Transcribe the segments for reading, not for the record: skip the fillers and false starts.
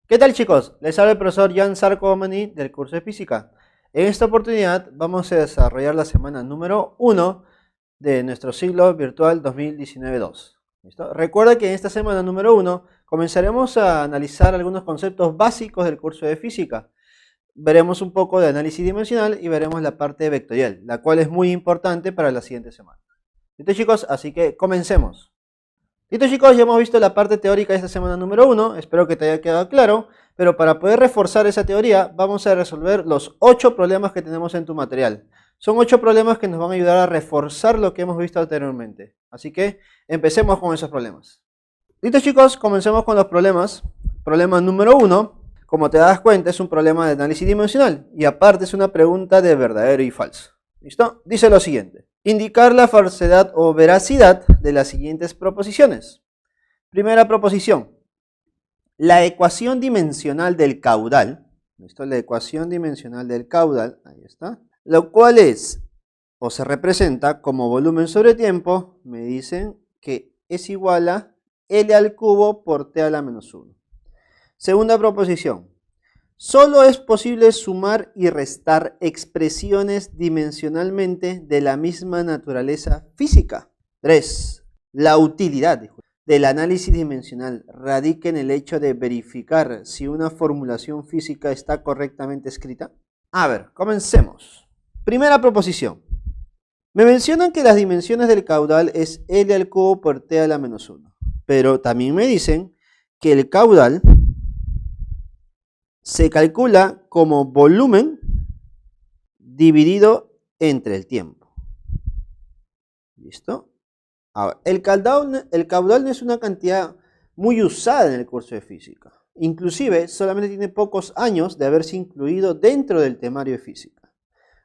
¿Qué tal, chicos? Les habla el profesor Jan Sarcomani del curso de física. En esta oportunidad vamos a desarrollar la semana número 1 de nuestro ciclo virtual 2019-2. ¿Listo? Recuerda que en esta semana número 1 comenzaremos a analizar algunos conceptos básicos del curso de física. Veremos un poco de análisis dimensional y veremos la parte vectorial, la cual es muy importante para la siguiente semana. ¿Listo, chicos? Así que comencemos. Listo, chicos, ya hemos visto la parte teórica de esta semana número 1, espero que te haya quedado claro, pero para poder reforzar esa teoría vamos a resolver los 8 problemas que tenemos en tu material. Son 8 problemas que nos van a ayudar a reforzar lo que hemos visto anteriormente. Así que empecemos con esos problemas. Listo, chicos, comencemos con los problemas. Problema número 1, como te das cuenta, es un problema de análisis dimensional y aparte es una pregunta de verdadero y falso. ¿Listo? Dice lo siguiente. Indicar la falsedad o veracidad de las siguientes proposiciones. Primera proposición. La ecuación dimensional del caudal, ¿listo? La ecuación dimensional del caudal, ahí está, lo cual es, o se representa como volumen sobre tiempo, me dicen que es igual a L al cubo por T a la menos 1. Segunda proposición. Solo es posible sumar y restar expresiones dimensionalmente de la misma naturaleza física. 3. La utilidad del análisis dimensional radica en el hecho de verificar si una formulación física está correctamente escrita. A ver, comencemos. Primera proposición. Me mencionan que las dimensiones del caudal es L al cubo por T a la menos 1. Pero también me dicen que el caudal se calcula como volumen dividido entre el tiempo. ¿Listo? Ahora, el caudal no es una cantidad muy usada en el curso de física. Inclusive, solamente tiene pocos años de haberse incluido dentro del temario de física.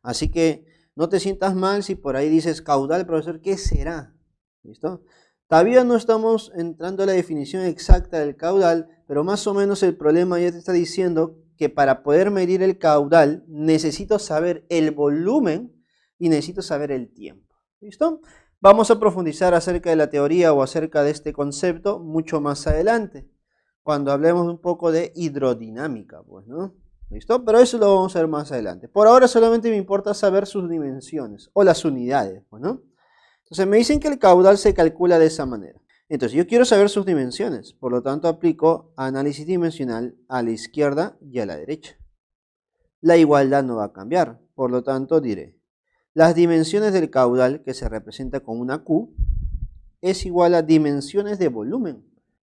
Así que no te sientas mal si por ahí dices caudal, profesor, ¿qué será? ¿Listo? Todavía no estamos entrando a la definición exacta del caudal, pero más o menos el problema ya te está diciendo que para poder medir el caudal necesito saber el volumen y necesito saber el tiempo. ¿Listo? Vamos a profundizar acerca de la teoría o acerca de este concepto mucho más adelante, cuando hablemos un poco de hidrodinámica, pues, ¿no? ¿Listo? Pero eso lo vamos a ver más adelante. Por ahora solamente me importa saber sus dimensiones o las unidades, pues, ¿no? Entonces me dicen que el caudal se calcula de esa manera. Entonces yo quiero saber sus dimensiones, por lo tanto aplico análisis dimensional a la izquierda y a la derecha. La igualdad no va a cambiar, por lo tanto diré, las dimensiones del caudal, que se representa con una Q, es igual a dimensiones de volumen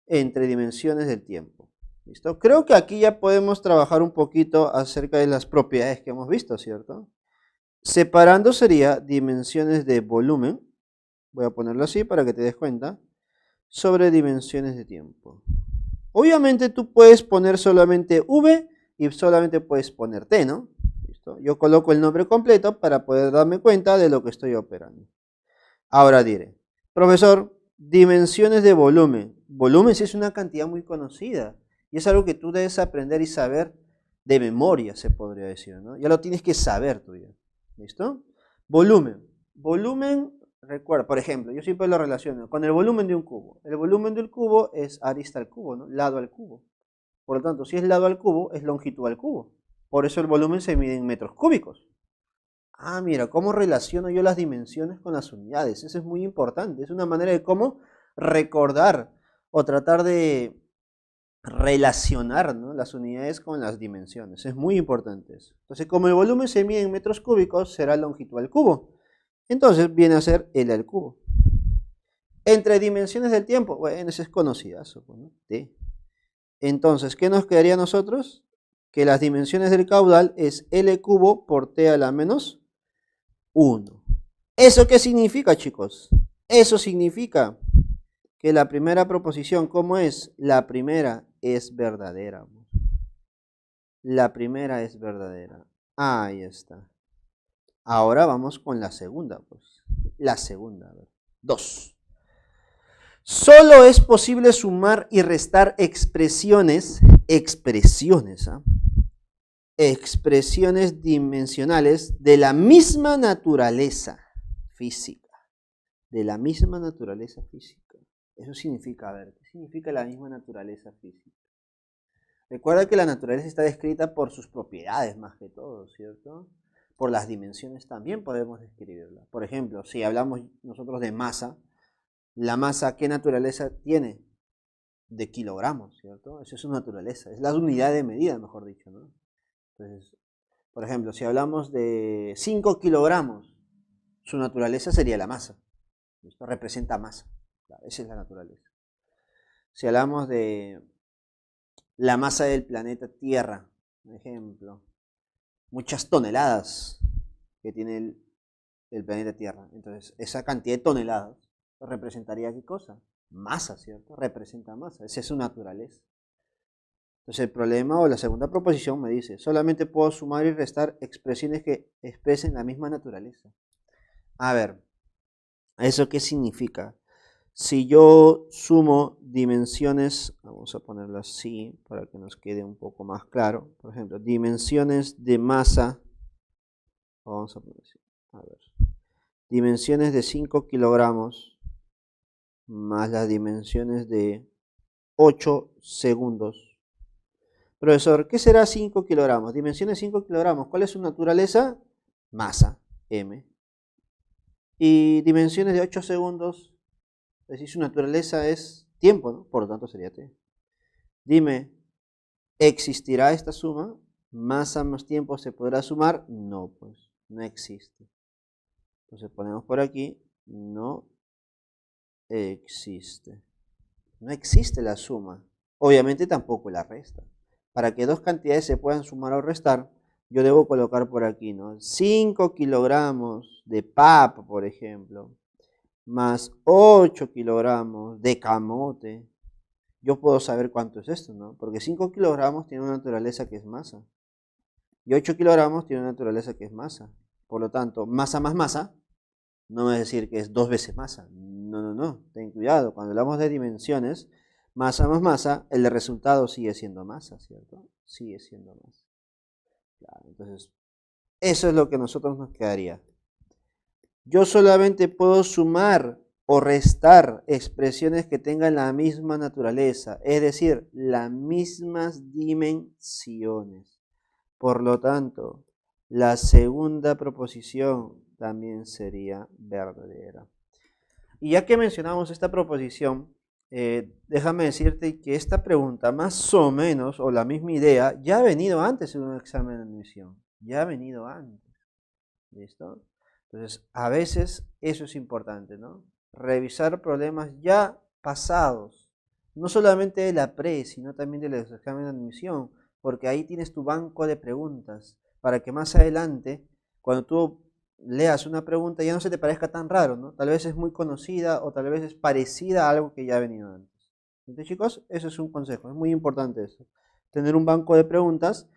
entre dimensiones del tiempo. ¿Listo? Creo que aquí ya podemos trabajar un poquito acerca de las propiedades que hemos visto, ¿cierto? Separando sería dimensiones de volumen, voy a ponerlo así para que te des cuenta, sobre dimensiones de tiempo. Obviamente tú puedes poner solamente V y solamente puedes poner T, ¿no? ¿Listo? Yo coloco el nombre completo para poder darme cuenta de lo que estoy operando. Ahora diré, profesor, dimensiones de volumen. Volumen sí es una cantidad muy conocida y es algo que tú debes aprender y saber de memoria, se podría decir, ¿no? Ya lo tienes que saber tú ya. ¿Listo? Volumen. Volumen, recuerda, por ejemplo, yo siempre lo relaciono con el volumen de un cubo. El volumen del cubo es arista al cubo, ¿no? Lado al cubo. Por lo tanto, si es lado al cubo, es longitud al cubo. Por eso el volumen se mide en metros cúbicos. Ah, mira, ¿cómo relaciono yo las dimensiones con las unidades? Eso es muy importante. Es una manera de cómo recordar o tratar de relacionar, ¿no?, las unidades con las dimensiones. Es muy importante eso. Entonces, como el volumen se mide en metros cúbicos, será longitud al cubo. Entonces, viene a ser L al cubo. Entre dimensiones del tiempo, bueno, eso es conocidazo, ¿no? T. Entonces, ¿qué nos quedaría a nosotros? Que las dimensiones del caudal es L cubo por T a la menos 1. ¿Eso qué significa, chicos? Eso significa que la primera proposición, ¿cómo es? La primera es verdadera. La primera es verdadera. Ahí está. Ahora vamos con la segunda, pues. La segunda, a ver. 2. Solo es posible sumar y restar expresiones, ¿ah? Expresiones dimensionales de la misma naturaleza física. De la misma naturaleza física. Eso significa, a ver, ¿qué significa la misma naturaleza física? Recuerda que la naturaleza está descrita por sus propiedades más que todo, ¿cierto? Por las dimensiones también podemos describirla. Por ejemplo, si hablamos nosotros de masa, la masa, ¿qué naturaleza tiene? De kilogramos, ¿cierto? Esa es su naturaleza, es la unidad de medida, mejor dicho, ¿no? Entonces, por ejemplo, si hablamos de 5 kilogramos, su naturaleza sería la masa. Esto representa masa, claro, esa es la naturaleza. Si hablamos de la masa del planeta Tierra, por ejemplo, muchas toneladas que tiene el planeta Tierra. Entonces, esa cantidad de toneladas representaría ¿qué cosa? Masa, ¿cierto? Representa masa, esa es su naturaleza. Entonces, el problema o la segunda proposición me dice, solamente puedo sumar y restar expresiones que expresen la misma naturaleza. A ver, ¿eso qué significa? Si yo sumo dimensiones, vamos a ponerlo así para que nos quede un poco más claro. Por ejemplo, dimensiones de masa, vamos a poner así, a ver, dimensiones de 5 kilogramos más las dimensiones de 8 segundos. Profesor, ¿qué será 5 kilogramos? Dimensiones 5 kilogramos, ¿cuál es su naturaleza? Masa, m. Y dimensiones de 8 segundos, es decir, su naturaleza es tiempo, ¿no? Por lo tanto sería t. Dime, ¿existirá esta suma? ¿Masa más tiempo se podrá sumar? No, pues, no existe. Entonces ponemos por aquí, no existe. No existe la suma. Obviamente tampoco la resta. Para que dos cantidades se puedan sumar o restar, yo debo colocar por aquí, ¿no? 5 kilogramos de papa, por ejemplo, más 8 kilogramos de camote. Yo puedo saber cuánto es esto, ¿no? Porque 5 kilogramos tiene una naturaleza que es masa. Y 8 kilogramos tiene una naturaleza que es masa. Por lo tanto, masa más masa, no es decir que es 2 veces masa. No, no, no. Ten cuidado. Cuando hablamos de dimensiones, masa más masa, el resultado sigue siendo masa, ¿cierto? Sigue siendo masa. Claro, entonces, eso es lo que a nosotros nos quedaría. Yo solamente puedo sumar o restar expresiones que tengan la misma naturaleza, es decir, las mismas dimensiones. Por lo tanto, la segunda proposición también sería verdadera. Y ya que mencionamos esta proposición, déjame decirte que esta pregunta, más o menos, o la misma idea, ya ha venido antes en un examen de admisión. Ya ha venido antes. ¿Listo? Entonces, a veces eso es importante, ¿no? Revisar problemas ya pasados. No solamente de la pre, sino también del examen de admisión. Porque ahí tienes tu banco de preguntas. Para que más adelante, cuando tú leas una pregunta, ya no se te parezca tan raro, ¿no? Tal vez es muy conocida o tal vez es parecida a algo que ya ha venido antes. Entonces, chicos, eso es un consejo. Es muy importante eso. Tener un banco de preguntas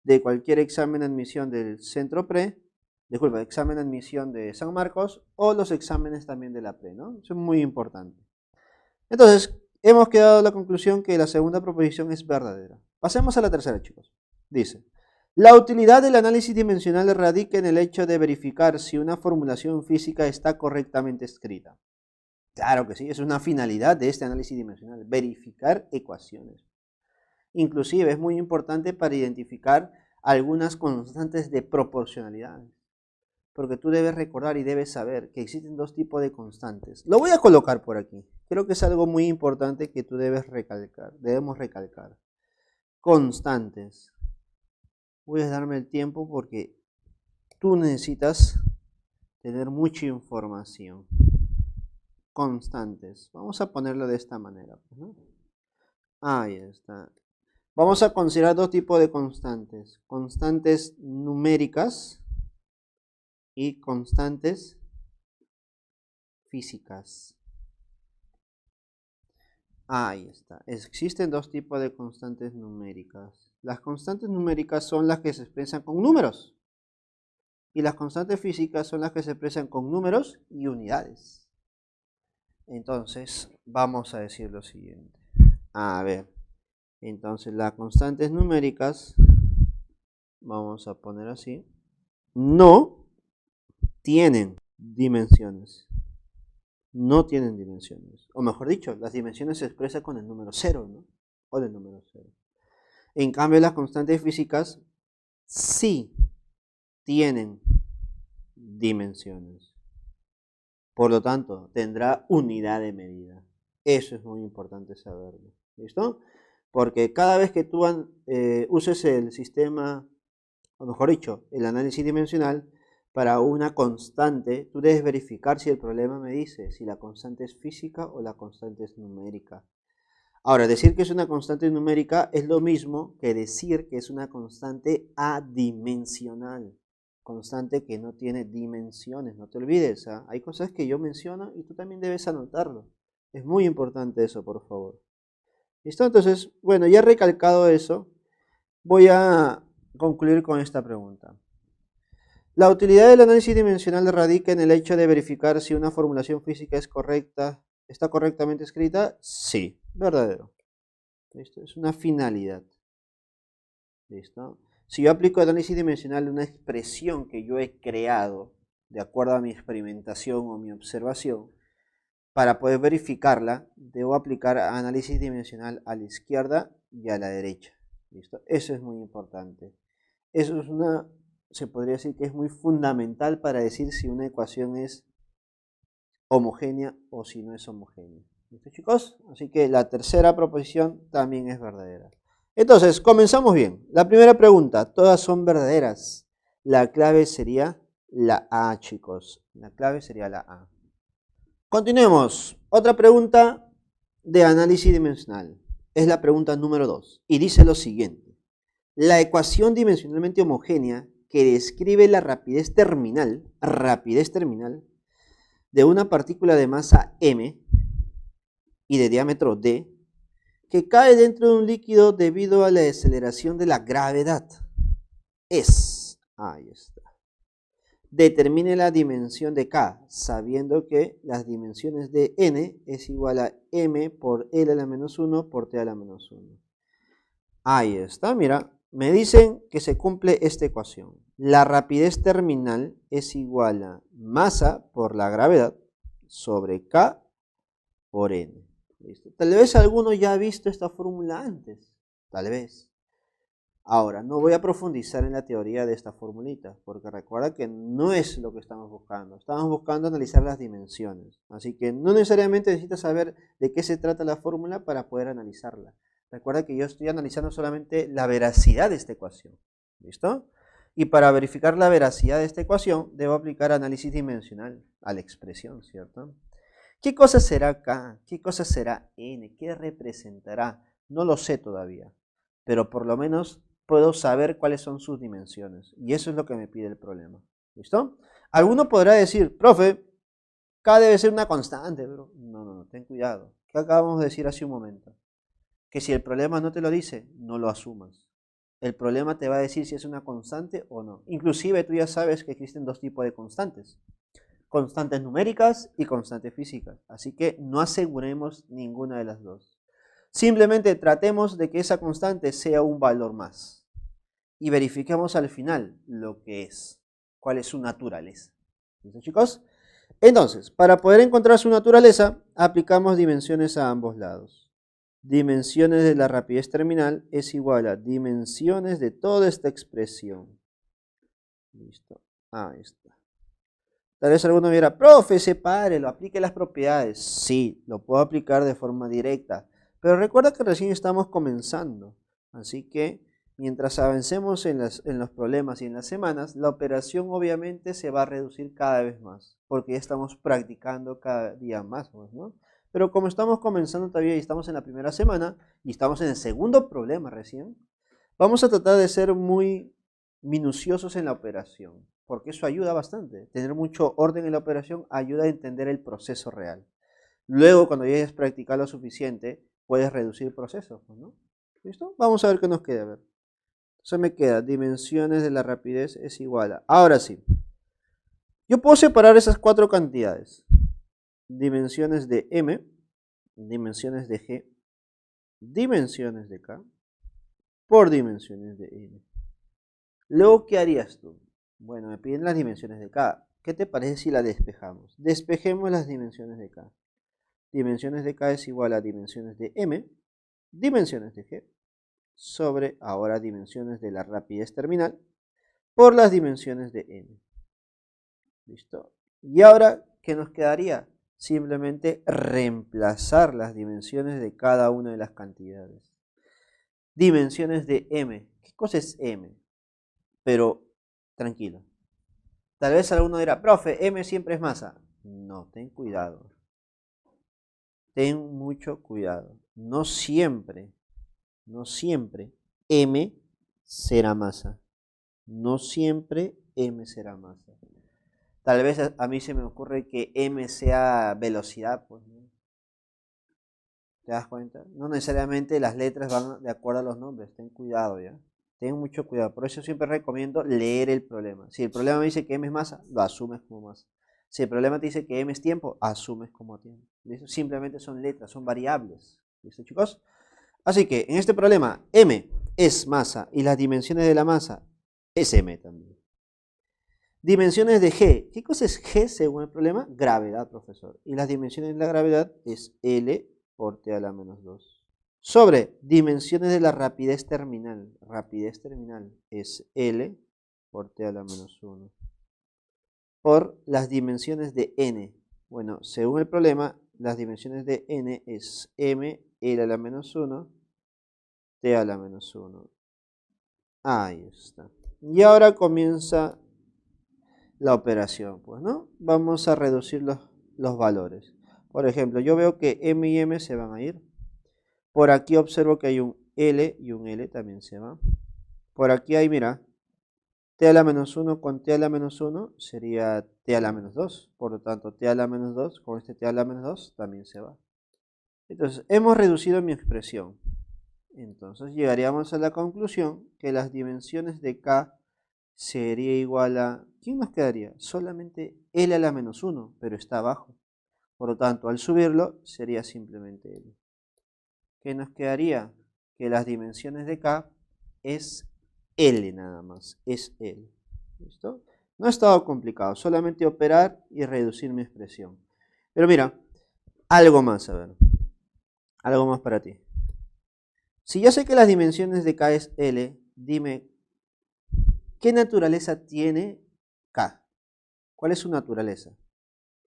de cualquier examen de admisión del centro pre, disculpa, examen de admisión de San Marcos o los exámenes también de la pre, ¿no? Eso es muy importante. Entonces, hemos quedado a la conclusión que la segunda proposición es verdadera. Pasemos a la tercera, chicos. Dice, la utilidad del análisis dimensional radica en el hecho de verificar si una formulación física está correctamente escrita. Claro que sí, es una finalidad de este análisis dimensional, verificar ecuaciones. Inclusive es muy importante para identificar algunas constantes de proporcionalidad. Porque tú debes recordar y debes saber que existen dos tipos de constantes. Lo voy a colocar por aquí. Creo que es algo muy importante que tú debes recalcar. Debemos recalcar. Constantes. Voy a darme el tiempo porque tú necesitas tener mucha información. Constantes. Vamos a ponerlo de esta manera, ¿no? Ahí está. Vamos a considerar dos tipos de constantes. Constantes numéricas y constantes físicas. Ahí está. Existen dos tipos de constantes numéricas. Las constantes numéricas son las que se expresan con números. Y las constantes físicas son las que se expresan con números y unidades. Entonces, vamos a decir lo siguiente. A ver. Entonces, las constantes numéricas, vamos a poner así, no tienen dimensiones. No tienen dimensiones. O mejor dicho, las dimensiones se expresan con el número 0, ¿no? O el número 0. En cambio, las constantes físicas sí tienen dimensiones. Por lo tanto, tendrá unidad de medida. Eso es muy importante saberlo. ¿Listo? Porque cada vez que tú uses el sistema, o mejor dicho, el análisis dimensional, para una constante, tú debes verificar si el problema me dice si la constante es física o la constante es numérica. Ahora, decir que es una constante numérica es lo mismo que decir que es una constante adimensional. Constante que no tiene dimensiones, no te olvides. Hay cosas que yo menciono y tú también debes anotarlo. Es muy importante eso, por favor. ¿Listo? Entonces, bueno, ya recalcado eso, voy a concluir con esta pregunta. La utilidad del análisis dimensional radica en el hecho de verificar si una formulación física es correcta, está correctamente escrita. Sí, verdadero. ¿Listo? Es una finalidad. ¿Listo? Si yo aplico análisis dimensional de una expresión que yo he creado de acuerdo a mi experimentación o mi observación, para poder verificarla, debo aplicar análisis dimensional a la izquierda y a la derecha. ¿Listo? Eso es muy importante. Eso es se podría decir que es muy fundamental para decir si una ecuación es homogénea o si no es homogénea. ¿Listo, chicos? Así que la tercera proposición también es verdadera. Entonces, comenzamos bien. La primera pregunta, todas son verdaderas. La clave sería la A, chicos. La clave sería la A. Continuemos. Otra pregunta de análisis dimensional. Es la pregunta número 2. Y dice lo siguiente. La ecuación dimensionalmente homogénea que describe la rapidez terminal de una partícula de masa m y de diámetro d que cae dentro de un líquido debido a la aceleración de la gravedad ahí está. Determine la dimensión de K, sabiendo que las dimensiones de n es igual a m por L a la menos 1 por T a la menos 1. Ahí está, mira, me dicen que se cumple esta ecuación. La rapidez terminal es igual a masa por la gravedad sobre K por n. ¿Listo? Tal vez alguno ya ha visto esta fórmula antes, tal vez. Ahora, no voy a profundizar en la teoría de esta formulita, porque recuerda que no es lo que estamos buscando. Estamos buscando analizar las dimensiones. Así que no necesariamente necesitas saber de qué se trata la fórmula para poder analizarla. Recuerda que yo estoy analizando solamente la veracidad de esta ecuación. ¿Listo? Y para verificar la veracidad de esta ecuación, debo aplicar análisis dimensional a la expresión, ¿cierto? ¿Qué cosa será K? ¿Qué cosa será N? ¿Qué representará? No lo sé todavía, pero por lo menos puedo saber cuáles son sus dimensiones. Y eso es lo que me pide el problema. ¿Listo? Alguno podrá decir, profe, K debe ser una constante, bro. No, ten cuidado. ¿Qué acabamos de decir hace un momento? Que si el problema no te lo dice, no lo asumas. El problema te va a decir si es una constante o no. Inclusive tú ya sabes que existen dos tipos de constantes. Constantes numéricas y constantes físicas. Así que no aseguremos ninguna de las dos. Simplemente tratemos de que esa constante sea un valor más. Y verifiquemos al final lo que es. ¿Cuál es su naturaleza? ¿Listo, chicos? Entonces, para poder encontrar su naturaleza, aplicamos dimensiones a ambos lados. Dimensiones de la rapidez terminal es igual a dimensiones de toda esta expresión. Listo. Ahí está. Tal vez alguno dirá, profe, sepárelo, aplique las propiedades. Sí, lo puedo aplicar de forma directa. Pero recuerda que recién estamos comenzando. Así que mientras avancemos en los problemas y en las semanas, la operación obviamente se va a reducir cada vez más. Porque ya estamos practicando cada día más, ¿no? Pero como estamos comenzando todavía y estamos en la primera semana y estamos en el segundo problema recién, vamos a tratar de ser muy minuciosos en la operación, porque eso ayuda bastante. Tener mucho orden en la operación ayuda a entender el proceso real. Luego, cuando ya hayas practicado lo suficiente, puedes reducir procesos, ¿no? ¿Listo? Vamos a ver qué nos queda. A ver. Entonces me queda, dimensiones de la rapidez es igual a... Ahora sí, yo puedo separar esas cuatro cantidades. Dimensiones de M, dimensiones de G, dimensiones de K, por dimensiones de N. Luego, ¿qué harías tú? Bueno, me piden las dimensiones de K. ¿Qué te parece si la despejamos? Despejemos las dimensiones de K. Dimensiones de K es igual a dimensiones de M, dimensiones de G, sobre, ahora dimensiones de la rapidez terminal, por las dimensiones de n. ¿Listo? Y ahora, ¿qué nos quedaría? Simplemente reemplazar las dimensiones de cada una de las cantidades. Dimensiones de m. ¿Qué cosa es m? Pero, tranquilo. Tal vez alguno dirá, profe, m siempre es masa. No, ten cuidado. Ten mucho cuidado. No siempre m será masa. No siempre m será masa. Tal vez a mí se me ocurre que m sea velocidad, pues, ¿no? ¿Te das cuenta? No necesariamente las letras van de acuerdo a los nombres. Ten cuidado, ¿ya? Ten mucho cuidado. Por eso siempre recomiendo leer el problema. Si el problema me dice que m es masa, lo asumes como masa. Si el problema te dice que m es tiempo, asumes como tiempo. ¿Listo? Simplemente son letras, son variables. ¿Listo, chicos? Así que en este problema, m es masa y las dimensiones de la masa es m también. Dimensiones de g. ¿Qué cosa es g según el problema? Gravedad, profesor. Y las dimensiones de la gravedad es L por T a la menos 2. Sobre dimensiones de la rapidez terminal. Rapidez terminal es L por T a la menos 1. Por las dimensiones de n. Bueno, según el problema, las dimensiones de n es m, L a la menos 1, T a la menos 1. Ahí está. Y ahora comienza la operación, pues, ¿no? Vamos a reducir los valores. Por ejemplo, yo veo que m y m se van a ir. Por aquí observo que hay un L y un L también se va. Por aquí hay, mira, T a la menos 1 con T a la menos 1 sería T a la menos 2. Por lo tanto, T a la menos 2 con este T a la menos 2 también se va. Entonces, hemos reducido mi expresión. Entonces, llegaríamos a la conclusión que las dimensiones de K sería igual a... ¿Quién nos quedaría? Solamente L a la menos 1, pero está abajo. Por lo tanto, al subirlo, sería simplemente L. ¿Qué nos quedaría? Que las dimensiones de K es L nada más, es L. ¿Listo? No ha estado complicado, solamente operar y reducir mi expresión. Pero mira, algo más, a ver. Algo más para ti. Si yo sé que las dimensiones de K es L, dime, ¿qué naturaleza tiene K? ¿Cuál es su naturaleza?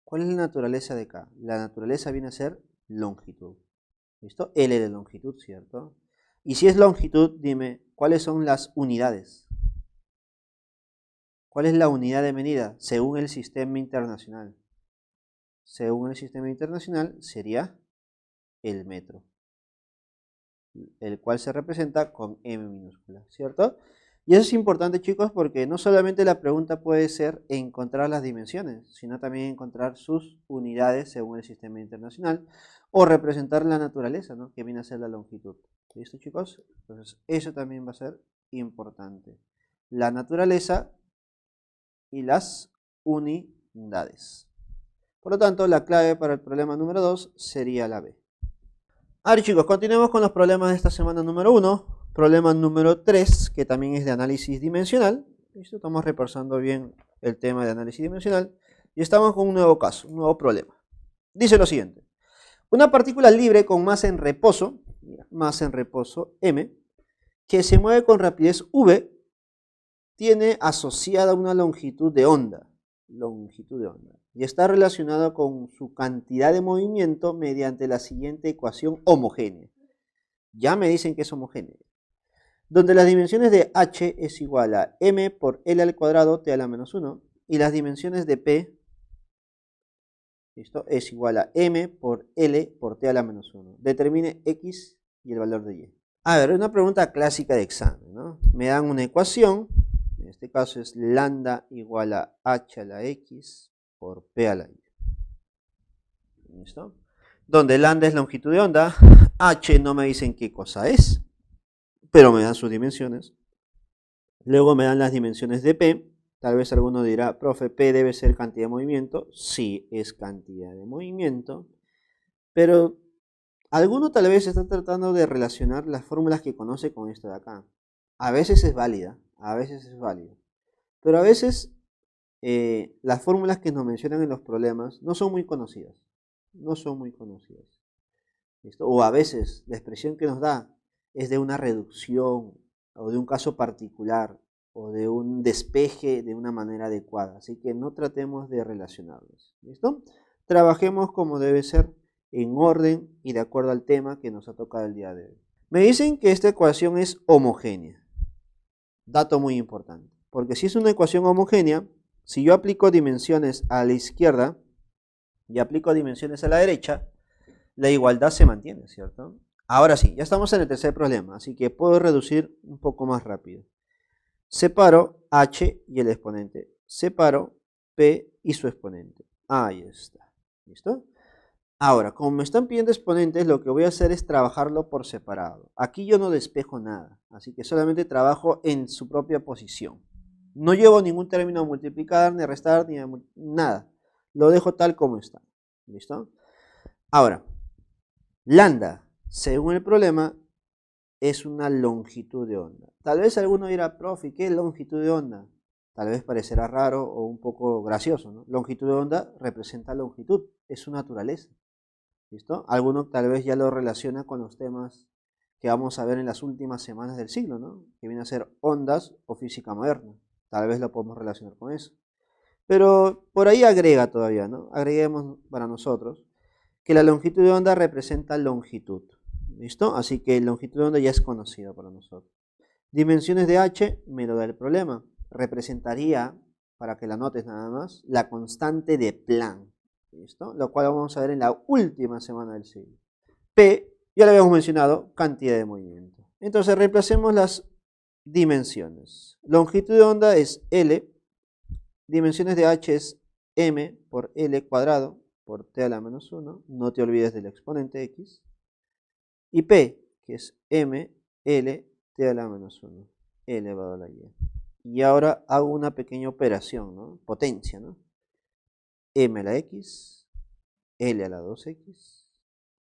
¿Cuál es la naturaleza de K? La naturaleza viene a ser longitud. ¿Listo? L de longitud, ¿cierto? Y si es longitud, dime, ¿cuáles son las unidades? ¿Cuál es la unidad de medida según el sistema internacional? Según el sistema internacional sería el metro, el cual se representa con m minúscula, ¿cierto? Y eso es importante, chicos, porque no solamente la pregunta puede ser encontrar las dimensiones, sino también encontrar sus unidades según el sistema internacional o representar la naturaleza, ¿no? Que viene a ser la longitud. ¿Listo, chicos? Entonces, eso también va a ser importante. La naturaleza y las unidades. Por lo tanto, la clave para el problema número 2 sería la B. Ahora, chicos, continuemos con los problemas de esta semana número 1. Problema número 3, que también es de análisis dimensional. ¿Listo? Estamos repasando bien el tema de análisis dimensional. Y estamos con un nuevo caso, un nuevo problema. Dice lo siguiente. Una partícula libre con masa en reposo m, que se mueve con rapidez v, tiene asociada una longitud de onda. Y está relacionada con su cantidad de movimiento mediante la siguiente ecuación homogénea. Ya me dicen que es homogénea. Donde las dimensiones de h es igual a m por l al cuadrado t a la menos 1 y las dimensiones de p, ¿listo?, es igual a m por l por t a la menos 1. Determine x y el valor de y. A ver, una pregunta clásica de examen, ¿no? Me dan una ecuación, en este caso es lambda igual a h a la x por p a la y. ¿Listo? Donde lambda es longitud de onda, h no me dicen qué cosa es, pero me dan sus dimensiones. Luego me dan las dimensiones de P. Tal vez alguno dirá, profe, P debe ser cantidad de movimiento. Sí, es cantidad de movimiento. Pero alguno tal vez está tratando de relacionar las fórmulas que conoce con esto de acá. A veces es válida, a veces es válido. Pero a veces las fórmulas que nos mencionan en los problemas no son muy conocidas. No son muy conocidas. ¿Listo? O a veces la expresión que nos da es de una reducción o de un caso particular o de un despeje de una manera adecuada. Así que no tratemos de relacionarlos. ¿Listo? Trabajemos como debe ser, en orden y de acuerdo al tema que nos ha tocado el día de hoy. Me dicen que esta ecuación es homogénea. Dato muy importante. Porque si es una ecuación homogénea, si yo aplico dimensiones a la izquierda y aplico dimensiones a la derecha, la igualdad se mantiene, ¿cierto? Ahora sí, ya estamos en el tercer problema, así que puedo reducir un poco más rápido. Separo h y el exponente. Separo p y su exponente. Ahí está. ¿Listo? Ahora, como me están pidiendo exponentes, lo que voy a hacer es trabajarlo por separado. Aquí yo no despejo nada, así que solamente trabajo en su propia posición. No llevo ningún término a multiplicar, ni a restar, ni a nada. Lo dejo tal como está. ¿Listo? Ahora, lambda, según el problema, es una longitud de onda. Tal vez alguno dirá, profe, ¿qué es longitud de onda? Tal vez parecerá raro o un poco gracioso, ¿no? Longitud de onda representa longitud, es su naturaleza. ¿Listo? Alguno tal vez ya lo relaciona con los temas que vamos a ver en las últimas semanas del siglo, ¿no? Que viene a ser ondas o física moderna. Tal vez lo podemos relacionar con eso. Pero por ahí agrega todavía, ¿no? Agreguemos para nosotros que la longitud de onda representa longitud. ¿Listo? Así que longitud de onda ya es conocida para nosotros. Dimensiones de h me lo da el problema. Representaría, para que la notes nada más, la constante de Planck. ¿Listo? Lo cual vamos a ver en la última semana del siglo. P, ya lo habíamos mencionado, cantidad de movimiento. Entonces reemplacemos las dimensiones. Longitud de onda es L, dimensiones de h es m por L cuadrado por t a la menos 1, no te olvides del exponente x, y P, que es m, L, t a la menos 1, elevado a la y. Y ahora hago una pequeña operación, ¿no? Potencia, ¿no? M a la x, L a la 2x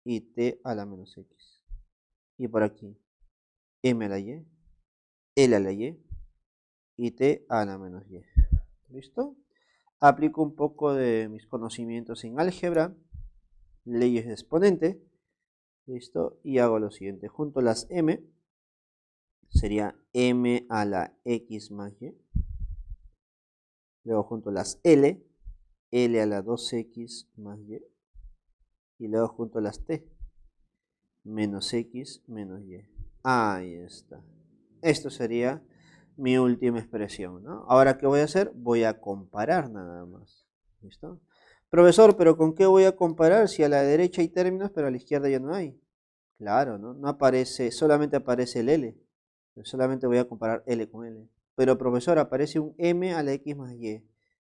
y t a la menos x. Y por aquí, m a la y, L a la y t a la menos y. ¿Listo? Aplico un poco de mis conocimientos en álgebra, leyes de exponente, ¿listo? Y hago lo siguiente, junto las m, sería m a la x más y, luego junto las L, L a la 2x más y luego junto las t, menos x menos y. Ahí está. Esto sería mi última expresión, ¿no? Ahora, ¿qué voy a hacer? Voy a comparar nada más. ¿Listo? Profesor, ¿pero con qué voy a comparar si a la derecha hay términos, pero a la izquierda ya no hay? Claro, ¿no? No aparece, solamente aparece el L. Solamente voy a comparar L con L. Pero, profesor, aparece un M a la X más Y.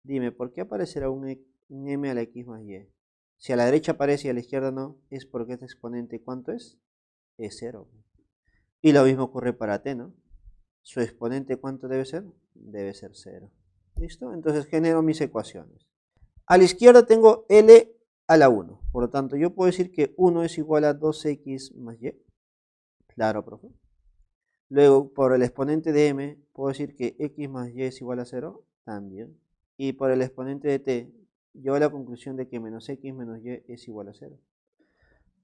Dime, ¿por qué aparecerá un M a la X más Y? Si a la derecha aparece y a la izquierda no, es porque este exponente, ¿cuánto es? Es 0. Y lo mismo ocurre para T, ¿no? Su exponente, ¿cuánto debe ser? Debe ser 0. ¿Listo? Entonces genero mis ecuaciones. A la izquierda tengo L a la 1. Por lo tanto, yo puedo decir que 1 es igual a 2x más y. Claro, profe. Luego, por el exponente de m, puedo decir que x más y es igual a 0. También. Y por el exponente de t, llego a la conclusión de que menos x menos y es igual a 0.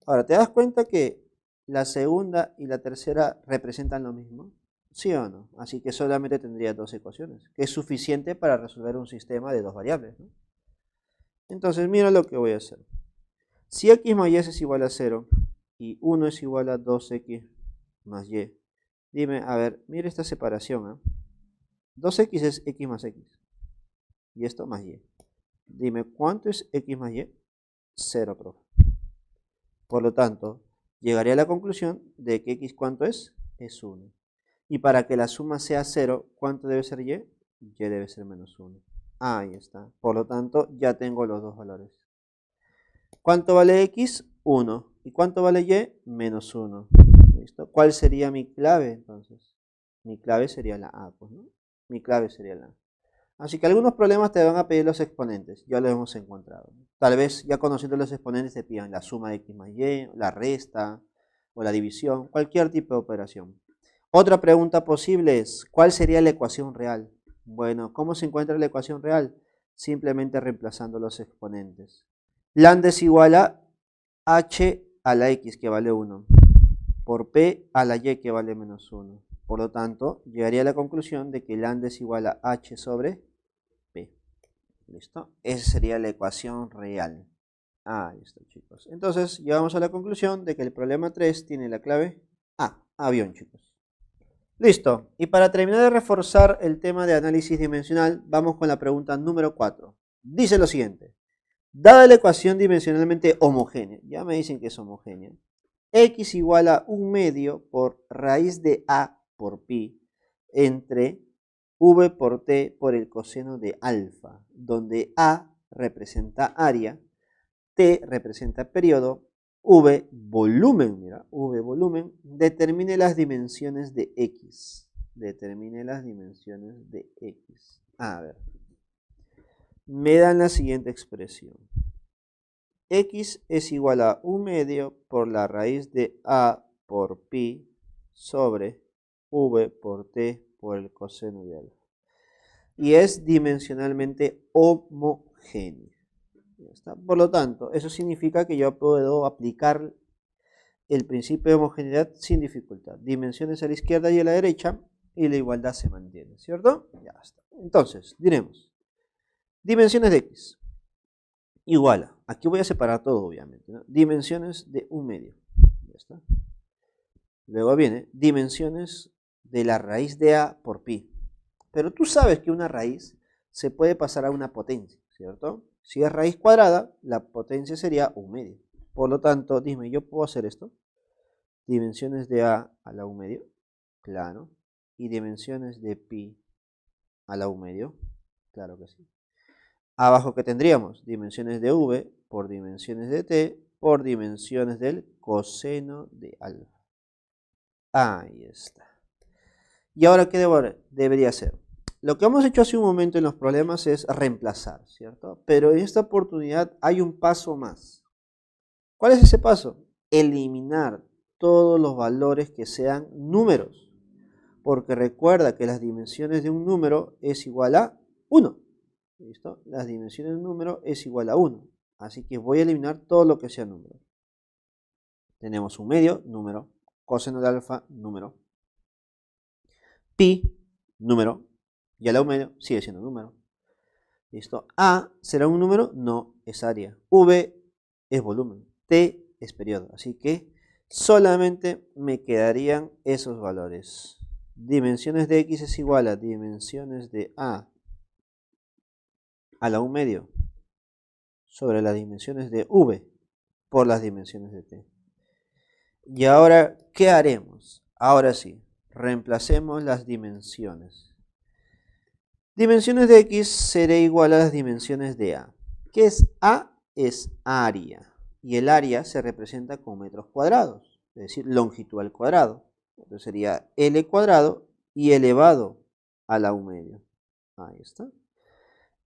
Ahora, ¿te das cuenta que la segunda y la tercera representan lo mismo? ¿Sí o no? Así que solamente tendría dos ecuaciones, que es suficiente para resolver un sistema de dos variables, ¿no? Entonces, mira lo que voy a hacer. Si x más y es igual a 0 y 1 es igual a 2x más y, dime, a ver, mira esta separación, ¿eh? 2x es x más x y esto más y. Dime, ¿cuánto es x más y? 0, profe. Por lo tanto, llegaré a la conclusión de que x, ¿cuánto es? Es 1. Y para que la suma sea 0, ¿cuánto debe ser y? Y debe ser menos 1. Ahí está. Por lo tanto, ya tengo los dos valores. ¿Cuánto vale x? 1. ¿Y cuánto vale y? Menos 1. ¿Listo? ¿Cuál sería mi clave entonces? Mi clave sería la a, pues, ¿no? Mi clave sería la a. Así que algunos problemas te van a pedir los exponentes. Ya los hemos encontrado. Tal vez ya conociendo los exponentes te pidan la suma de x más y, la resta o la división, cualquier tipo de operación. Otra pregunta posible es, ¿cuál sería la ecuación real? Bueno, ¿cómo se encuentra la ecuación real? Simplemente reemplazando los exponentes. Lambda es igual a h a la x, que vale 1. por P a la Y que vale menos 1. Por lo tanto, llegaría a la conclusión de que lambda es igual a H sobre P. ¿Listo? Esa sería la ecuación real. Ahí está, chicos. Entonces, llegamos a la conclusión de que el problema 3 tiene la clave A. Avión, chicos. Listo. Y para terminar de reforzar el tema de análisis dimensional, vamos con la pregunta número 4. Dice lo siguiente. Dada la ecuación dimensionalmente homogénea, ya me dicen que es homogénea, x igual a 1 medio por raíz de A por pi entre v por t por el coseno de alfa, donde A representa área, t representa periodo, v volumen, mira, v volumen, determine las dimensiones de x. Determine las dimensiones de x. A ver, me dan la siguiente expresión. X es igual a 1 medio por la raíz de A por pi sobre v por t por el coseno de alfa. Y es dimensionalmente homogéneo. Por lo tanto, eso significa que yo puedo aplicar el principio de homogeneidad sin dificultad. Dimensiones a la izquierda y a la derecha y la igualdad se mantiene, ¿cierto? Ya está. Entonces, diremos, dimensiones de x igual a, aquí voy a separar todo obviamente, ¿no? Dimensiones de 1 medio. Ya está. Luego viene dimensiones de la raíz de A por pi. Pero tú sabes que una raíz se puede pasar a una potencia, ¿cierto? Si es raíz cuadrada, la potencia sería 1 medio. Por lo tanto, dime, ¿yo puedo hacer esto? Dimensiones de A a la 1 medio, claro. Y dimensiones de pi a la 1 medio, claro que sí. Abajo, ¿qué tendríamos? Dimensiones de v por dimensiones de t por dimensiones del coseno de alfa. Ahí está. ¿Y ahora qué debería hacer? Lo que hemos hecho hace un momento en los problemas es reemplazar, ¿cierto? Pero en esta oportunidad hay un paso más. ¿Cuál es ese paso? Eliminar todos los valores que sean números. Porque recuerda que las dimensiones de un número es igual a 1. ¿Listo? Las dimensiones de un número es igual a 1. Así que voy a eliminar todo lo que sea número. Tenemos 1 medio, número. Coseno de alfa, número. Pi, número. Y a la 1 medio sigue siendo número. ¿Listo? A, ¿será un número? No, es área. V es volumen. T es periodo. Así que solamente me quedarían esos valores. Dimensiones de x es igual a dimensiones de A a la 1 medio sobre las dimensiones de V por las dimensiones de T. Y ahora, ¿qué haremos? Ahora sí, reemplacemos las dimensiones. Dimensiones de x será igual a las dimensiones de A. ¿Qué es A? Es área. Y el área se representa con metros cuadrados, es decir, longitud al cuadrado. Entonces sería L cuadrado y elevado a la 1 medio. Ahí está.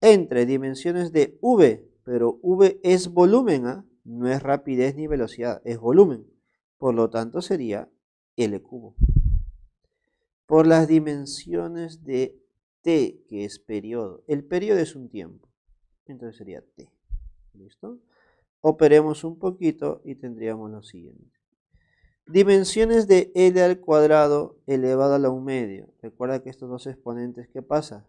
Entre dimensiones de V, pero V es volumen, ¿eh? No es rapidez ni velocidad, es volumen. Por lo tanto sería L cubo. Por las dimensiones de T, que es periodo. El periodo es un tiempo. Entonces sería T. ¿Listo? Operemos un poquito y tendríamos lo siguiente. Dimensiones de L al cuadrado elevado a la 1 medio. Recuerda que estos dos exponentes, ¿qué pasa?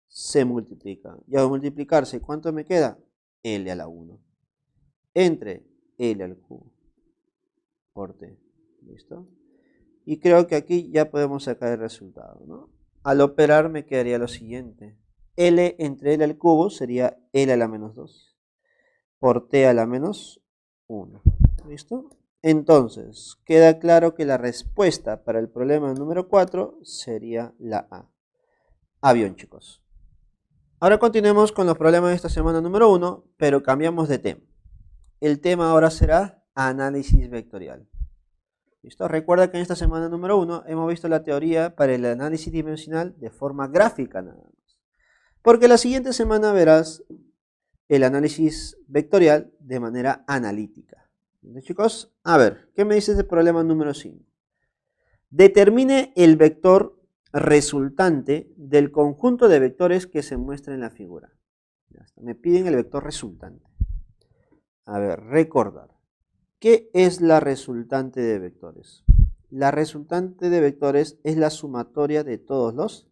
Se multiplican. Y al multiplicarse, ¿cuánto me queda? L a la 1. Entre L al cubo por T. ¿Listo? Y creo que aquí ya podemos sacar el resultado, ¿no? Al operar me quedaría lo siguiente. L entre L al cubo sería L a la menos 2 por T a la menos 1. ¿Listo? Entonces, queda claro que la respuesta para el problema número 4 sería la A. Avión, chicos. Ahora continuemos con los problemas de esta semana número 1, pero cambiamos de tema. El tema ahora será análisis vectorial. ¿Listo? Recuerda que en esta semana número 1 hemos visto la teoría para el análisis dimensional de forma gráfica nada más. Porque la siguiente semana verás el análisis vectorial de manera analítica. ¿Listo, chicos? A ver, ¿qué me dices del problema número 5? Determine el vector resultante del conjunto de vectores que se muestra en la figura. Ya está. Me piden el vector resultante. A ver, recordar. ¿Qué es la resultante de vectores? La resultante de vectores es la sumatoria de todos los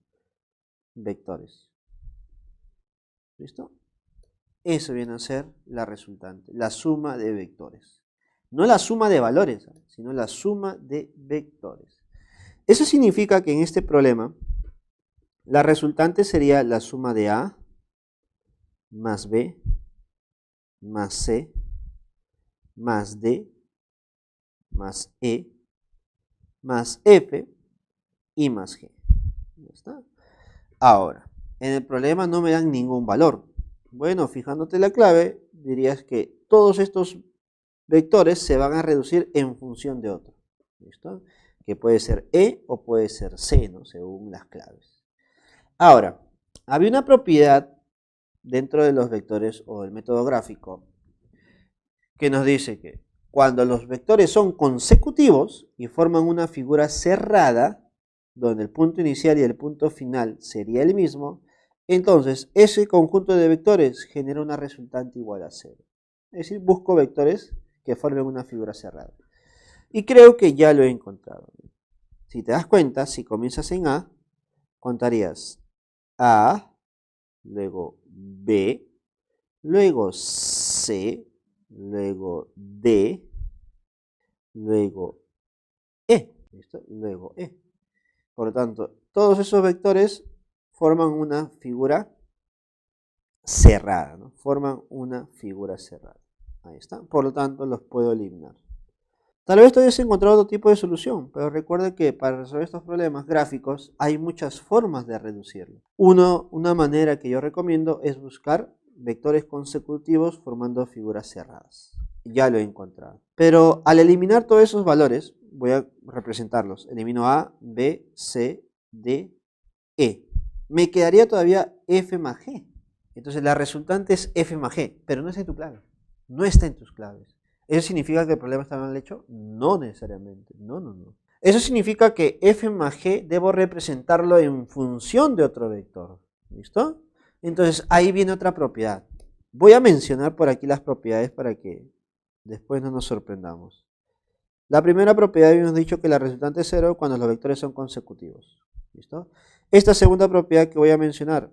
vectores. ¿Listo? Eso viene a ser la resultante, la suma de vectores. No la suma de valores, sino la suma de vectores. Eso significa que en este problema, la resultante sería la suma de A más B más C más D más E más F y más G. ¿Ya está? Ahora, en el problema no me dan ningún valor. Bueno, fijándote la clave, dirías que todos estos vectores se van a reducir en función de otro. ¿Listo? Que puede ser E o puede ser C, ¿no? Según las claves. Ahora, había una propiedad dentro de los vectores o del método gráfico que nos dice que cuando los vectores son consecutivos y forman una figura cerrada, donde el punto inicial y el punto final sería el mismo, entonces ese conjunto de vectores genera una resultante igual a 0. Es decir, busco vectores que formen una figura cerrada. Y creo que ya lo he encontrado. Si te das cuenta, si comienzas en A, contarías A, luego B, luego C, luego D, luego E, ¿listo? Luego E. Por lo tanto, todos esos vectores forman una figura cerrada, ¿no? Forman una figura cerrada. Ahí está. Por lo tanto, los puedo eliminar. Tal vez tú hayas encontrado otro tipo de solución, pero recuerda que para resolver estos problemas gráficos hay muchas formas de reducirlo. Una manera que yo recomiendo es buscar vectores consecutivos formando figuras cerradas. Ya lo he encontrado. Pero al eliminar todos esos valores, voy a representarlos. Elimino A, B, C, D, E. Me quedaría todavía F más G. Entonces la resultante es F más G, pero no está en tu clave. No está en tus claves. ¿Eso significa que el problema está mal hecho? No necesariamente. No. Eso significa que F más G debo representarlo en función de otro vector. ¿Listo? Entonces ahí viene otra propiedad. Voy a mencionar por aquí las propiedades para que después no nos sorprendamos. La primera propiedad habíamos dicho que la resultante es 0 cuando los vectores son consecutivos. ¿Listo? Esta segunda propiedad que voy a mencionar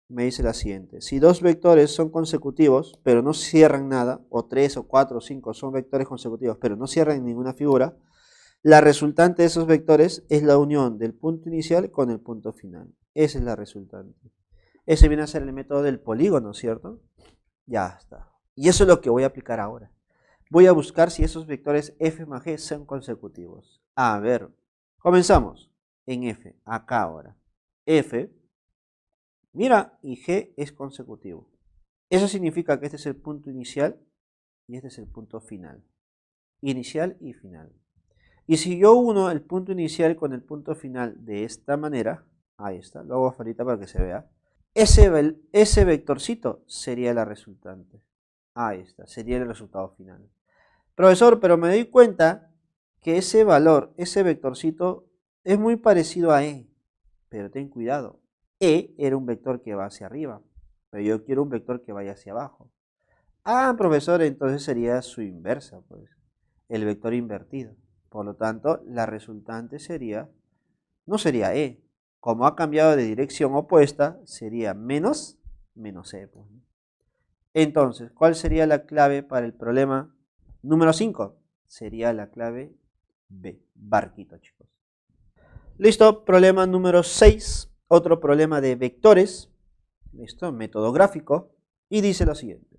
me dice la siguiente. Si dos vectores son consecutivos, pero no cierran nada, o 3 o 4 o 5 son vectores consecutivos, pero no cierran ninguna figura, la resultante de esos vectores es la unión del punto inicial con el punto final. Esa es la resultante. Ese viene a ser el método del polígono, ¿cierto? Ya está. Y eso es lo que voy a aplicar ahora. Voy a buscar si esos vectores f más g son consecutivos. A ver, comenzamos en f, acá ahora. F, mira, y g es consecutivo. Eso significa que este es el punto inicial y este es el punto final. Inicial y final. Y si yo uno el punto inicial con el punto final de esta manera, ahí está, lo hago afuera para que se vea, ese vectorcito sería la resultante. Ahí está, sería el resultado final. Profesor, pero me doy cuenta que ese valor, ese vectorcito, es muy parecido a E. Pero ten cuidado, E era un vector que va hacia arriba, pero yo quiero un vector que vaya hacia abajo. Ah, profesor, entonces sería su inversa, pues, el vector invertido. Por lo tanto, la resultante sería, no sería E. Como ha cambiado de dirección opuesta, sería menos E. Pues. Entonces, ¿cuál sería la clave para el problema número 5? Sería la clave B, barquito, chicos. Listo, problema número 6, otro problema de vectores. Listo, método gráfico. Y dice lo siguiente.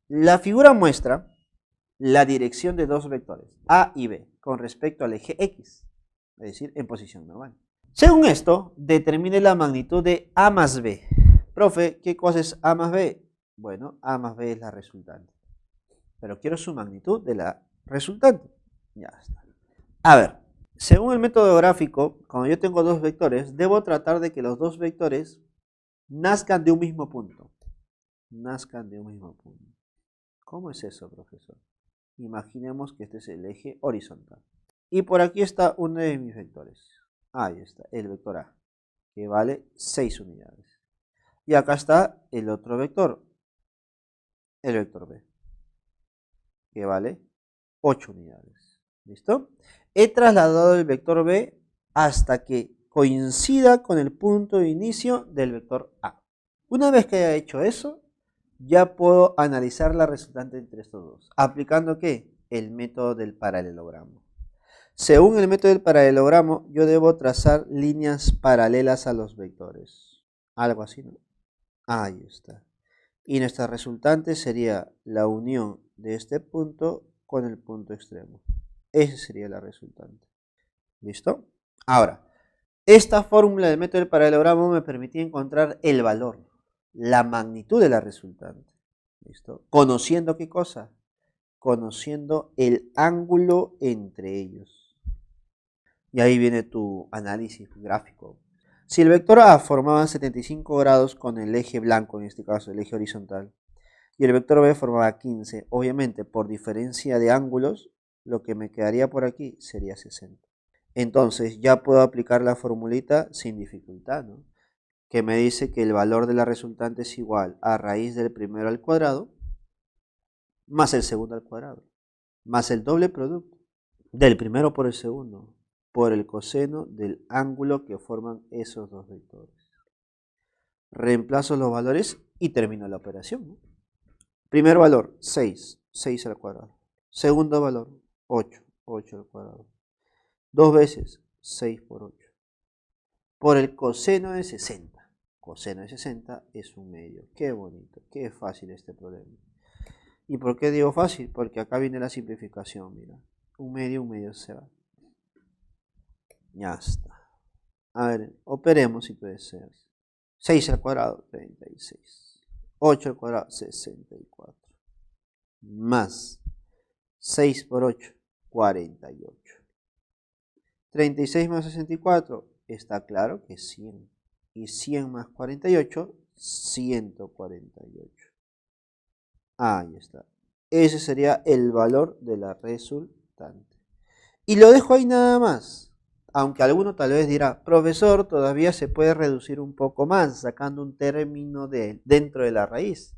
La figura muestra la dirección de dos vectores, A y B, con respecto al eje X, es decir, en posición normal. Según esto, determine la magnitud de A más B. Profe, ¿qué cosa es A más B? Bueno, A más B es la resultante. Pero quiero su magnitud de la resultante. Ya está. A ver, según el método gráfico, cuando yo tengo dos vectores, debo tratar de que los dos vectores nazcan de un mismo punto. Nazcan de un mismo punto. ¿Cómo es eso, profesor? Imaginemos que este es el eje horizontal. Y por aquí está uno de mis vectores. Ahí está, el vector A, que vale 6 unidades. Y acá está el otro vector, el vector B, que vale 8 unidades. ¿Listo? He trasladado el vector B hasta que coincida con el punto de inicio del vector A. Una vez que haya hecho eso, ya puedo analizar la resultante entre estos dos. ¿Aplicando qué? El método del paralelogramo. Según el método del paralelogramo, yo debo trazar líneas paralelas a los vectores. Algo así, ¿no? Ahí está. Y nuestra resultante sería la unión de este punto con el punto extremo. Esa sería la resultante. ¿Listo? Ahora, esta fórmula del método del paralelogramo me permitía encontrar el valor, la magnitud de la resultante. ¿Listo? ¿Conociendo qué cosa? Conociendo el ángulo entre ellos. Y ahí viene tu análisis gráfico. Si el vector A formaba 75 grados con el eje blanco, en este caso el eje horizontal, y el vector B formaba 15, obviamente por diferencia de ángulos, lo que me quedaría por aquí sería 60. Entonces ya puedo aplicar la formulita sin dificultad, ¿no? Que me dice que el valor de la resultante es igual a raíz del primero al cuadrado más el segundo al cuadrado, más el doble producto del primero por el segundo, por el coseno del ángulo que forman esos dos vectores. Reemplazo los valores y termino la operación, ¿no? Primer valor, 6, 6 al cuadrado. Segundo valor, 8, 8 al cuadrado. Dos veces, 6 por 8. Por el coseno de 60. Coseno de 60 es un medio. Qué bonito, qué fácil este problema. ¿Y por qué digo fácil? Porque acá viene la simplificación, mira. Un medio se va. Ya está. A ver, operemos si tú deseas. 6 al cuadrado, 36. 8 al cuadrado, 64. Más 6 por 8, 48. 36 más 64, está claro que es 100. Y 100 más 48, 148. Ahí está. Ese sería el valor de la resultante. Y lo dejo ahí nada más. Aunque alguno tal vez dirá, profesor, todavía se puede reducir un poco más sacando un término dentro de la raíz.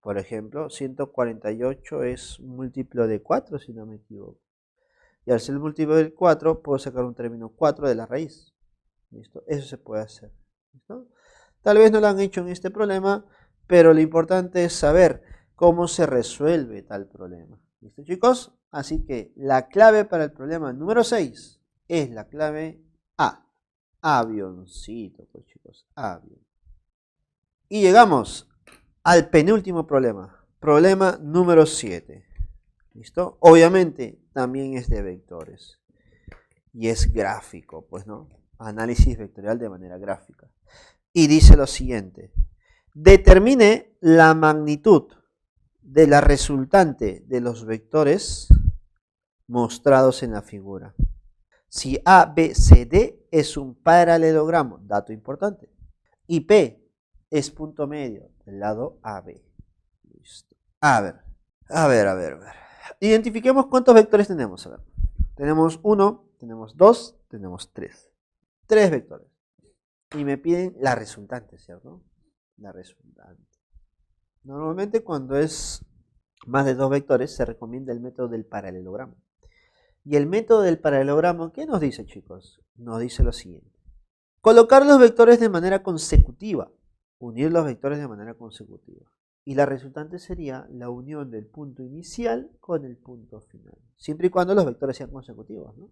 Por ejemplo, 148 es múltiplo de 4, si no me equivoco. Y al ser múltiplo del 4, puedo sacar un término 4 de la raíz. ¿Listo? Eso se puede hacer. ¿Listo? Tal vez no lo han hecho en este problema, pero lo importante es saber cómo se resuelve tal problema. ¿Listo, chicos? Así que la clave para el problema número 6 es la clave A. Avioncito, pues chicos, avión. Y llegamos al penúltimo problema. Problema número 7. ¿Listo? Obviamente también es de vectores. Y es gráfico, pues, ¿no? Análisis vectorial de manera gráfica. Y dice lo siguiente. Determine la magnitud de la resultante de los vectores mostrados en la figura. Si A, B, C, D es un paralelogramo, dato importante, y P es punto medio del lado AB. Listo. A ver. Identifiquemos cuántos vectores tenemos. A ver. Tenemos 1, tenemos 2, tenemos 3. 3 vectores. Y me piden la resultante, ¿cierto? La resultante. Normalmente cuando es más de 2 vectores se recomienda el método del paralelogramo. Y el método del paralelogramo, ¿qué nos dice, chicos? Nos dice lo siguiente. Colocar los vectores de manera consecutiva. Unir los vectores de manera consecutiva. Y la resultante sería la unión del punto inicial con el punto final. Siempre y cuando los vectores sean consecutivos, ¿no?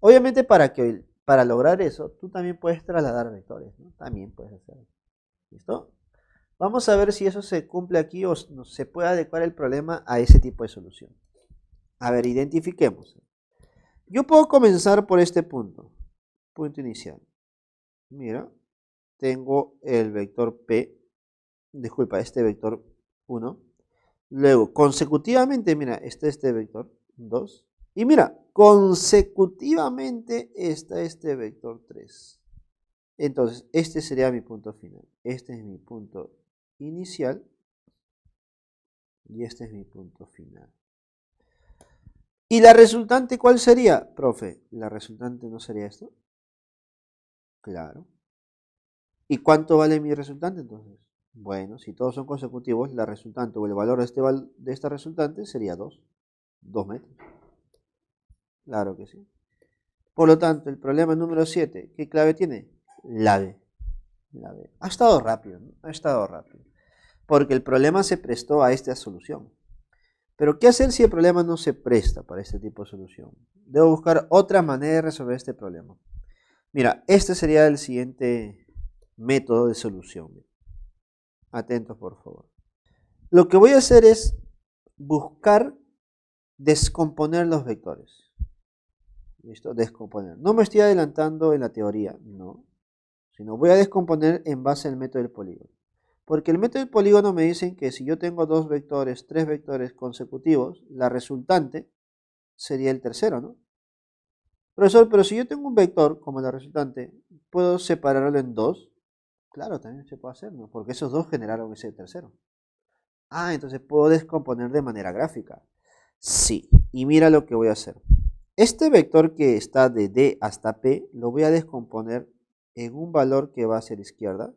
Obviamente para lograr eso, tú también puedes trasladar vectores, ¿no? También puedes hacerlo. ¿Listo? Vamos a ver si eso se cumple aquí o se puede adecuar el problema a ese tipo de solución. A ver, identifiquemos. Yo puedo comenzar por este punto. Punto inicial. Mira, tengo el vector P. Disculpa, este vector 1. Luego, consecutivamente, mira, está este vector 2. Y mira, consecutivamente está este vector 3. Entonces, este sería mi punto final. Este es mi punto inicial. Y este es mi punto final. ¿Y la resultante cuál sería? Profe, ¿la resultante no sería esto? Claro. ¿Y cuánto vale mi resultante entonces? Bueno, si todos son consecutivos, la resultante o el valor de esta resultante sería 2. 2 metros. Claro que sí. Por lo tanto, el problema número 7, ¿qué clave tiene? La B. La B. Ha estado rápido, ¿no? Ha estado rápido. Porque el problema se prestó a esta solución. Pero ¿qué hacer si el problema no se presta para este tipo de solución? Debo buscar otra manera de resolver este problema. Mira, este sería el siguiente método de solución. Atentos, por favor. Lo que voy a hacer es buscar descomponer los vectores. ¿Listo? Descomponer. No me estoy adelantando en la teoría, no. Sino voy a descomponer en base al método del polígono. Porque el método del polígono me dicen que si yo tengo dos vectores, tres vectores consecutivos, la resultante sería el tercero, ¿no? Profesor, pero si yo tengo un vector como la resultante, ¿puedo separarlo en dos? Claro, también se puede hacer, ¿no? Porque esos dos generaron ese tercero. Ah, entonces puedo descomponer de manera gráfica. Sí, y mira lo que voy a hacer. Este vector que está de D hasta P, lo voy a descomponer en un valor que va hacia la izquierda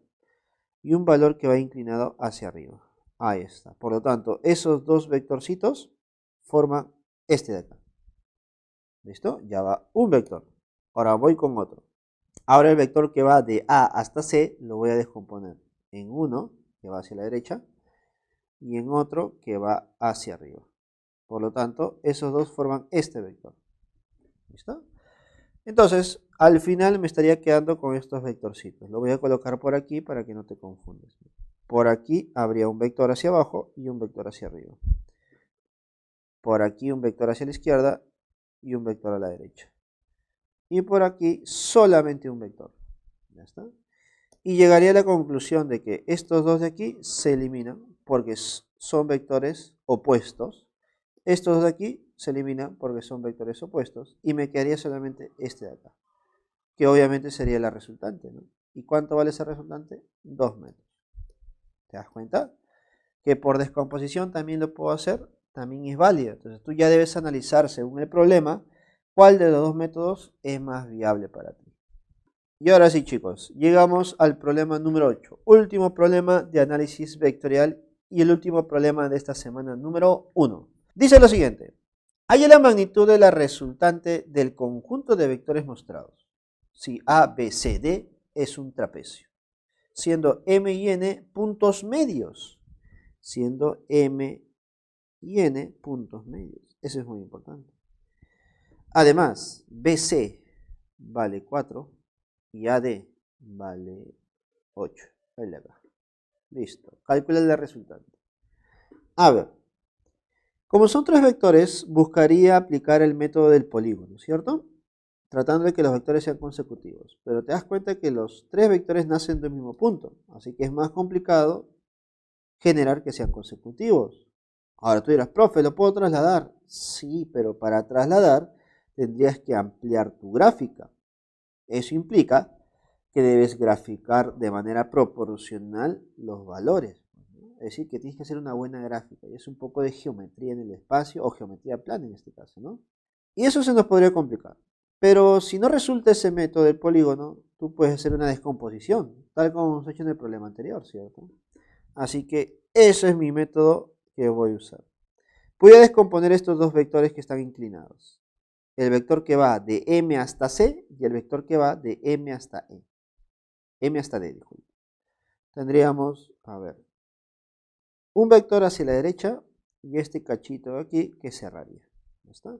y un valor que va inclinado hacia arriba. Ahí está. Por lo tanto, esos dos vectorcitos forman este de acá. ¿Listo? Ya va un vector. Ahora voy con otro. Ahora el vector que va de A hasta C lo voy a descomponer en uno que va hacia la derecha y en otro que va hacia arriba. Por lo tanto, esos dos forman este vector. ¿Listo? Entonces, al final me estaría quedando con estos vectorcitos. Lo voy a colocar por aquí para que no te confundas. Por aquí habría un vector hacia abajo y un vector hacia arriba. Por aquí un vector hacia la izquierda y un vector a la derecha. Y por aquí solamente un vector. Ya está. Y llegaría a la conclusión de que estos dos de aquí se eliminan porque son vectores opuestos. Estos dos de aquí se eliminan porque son vectores opuestos. Y me quedaría solamente este de acá, que obviamente sería la resultante, ¿no? ¿Y cuánto vale esa resultante? 2 metros. ¿Te das cuenta? Que por descomposición también lo puedo hacer, también es válida. Entonces tú ya debes analizar según el problema cuál de los dos métodos es más viable para ti. Y ahora sí, chicos, llegamos al problema número 8. Último problema de análisis vectorial y el último problema de esta semana número 1. Dice lo siguiente. Halla la magnitud de la resultante del conjunto de vectores mostrados. Si A, B, C, D es un trapecio, siendo M y N puntos medios. Siendo M y N puntos medios. Eso es muy importante. Además, BC vale 4 y AD vale 8. Ahí la acá. Listo. Calcula la resultante. A ver, como son tres vectores, buscaría aplicar el método del polígono, ¿cierto? Tratando de que los vectores sean consecutivos. Pero te das cuenta que los tres vectores nacen del mismo punto, así que es más complicado generar que sean consecutivos. Ahora tú dirás, profe, ¿lo puedo trasladar? Sí, pero para trasladar tendrías que ampliar tu gráfica. Eso implica que debes graficar de manera proporcional los valores. Es decir, que tienes que hacer una buena gráfica. Y es un poco de geometría en el espacio o geometría plana en este caso, ¿no? Y eso se nos podría complicar. Pero si no resulta ese método del polígono, tú puedes hacer una descomposición, tal como hemos hecho en el problema anterior, ¿cierto? Así que eso es mi método que voy a usar. Voy a descomponer estos dos vectores que están inclinados. El vector que va de M hasta C y el vector que va de M hasta E. M hasta D, disculpe. Tendríamos, a ver, un vector hacia la derecha y este cachito de aquí que cerraría. ¿Ya está?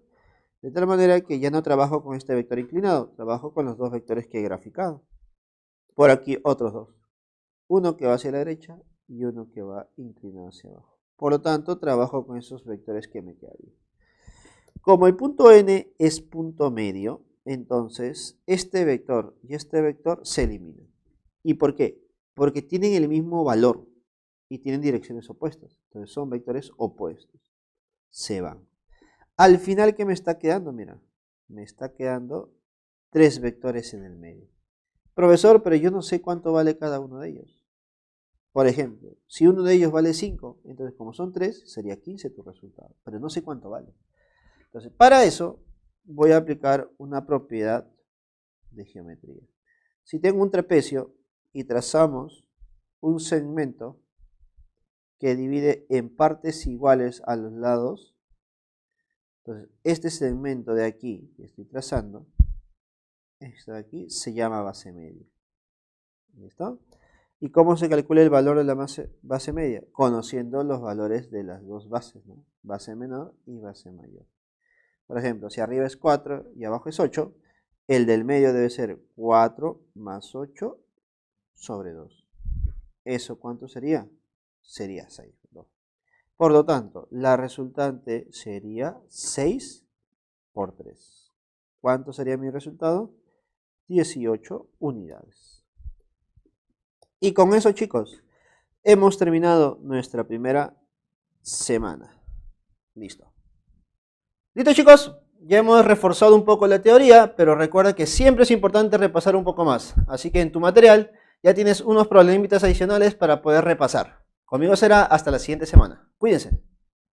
De tal manera que ya no trabajo con este vector inclinado, trabajo con los dos vectores que he graficado. Por aquí otros dos. Uno que va hacia la derecha y uno que va inclinado hacia abajo. Por lo tanto, trabajo con esos vectores que me quedarían. Como el punto N es punto medio, entonces este vector y este vector se eliminan. ¿Y por qué? Porque tienen el mismo valor y tienen direcciones opuestas. Entonces son vectores opuestos. Se van. Al final, ¿qué me está quedando? Mira, me está quedando tres vectores en el medio. Profesor, pero yo no sé cuánto vale cada uno de ellos. Por ejemplo, si uno de ellos vale 5, entonces como son 3, sería 15 tu resultado. Pero no sé cuánto vale. Entonces, para eso voy a aplicar una propiedad de geometría. Si tengo un trapecio y trazamos un segmento que divide en partes iguales a los lados, entonces este segmento de aquí que estoy trazando Esta de aquí se llama base media. ¿Listo? ¿Y cómo se calcula el valor de la base media? Conociendo los valores de las dos bases, ¿no? Base menor y base mayor. Por ejemplo, si arriba es 4 y abajo es 8, el del medio debe ser 4 más 8 sobre 2. ¿Eso cuánto sería? Sería 6. Por lo tanto, la resultante sería 6 por 3. ¿Cuánto sería mi resultado? 18 unidades. Y con eso, chicos, hemos terminado nuestra primera semana. Listo. Listo, chicos. Ya hemos reforzado un poco la teoría, pero recuerda que siempre es importante repasar un poco más. Así que en tu material ya tienes unos problemitas adicionales para poder repasar. Conmigo será hasta la siguiente semana. Cuídense.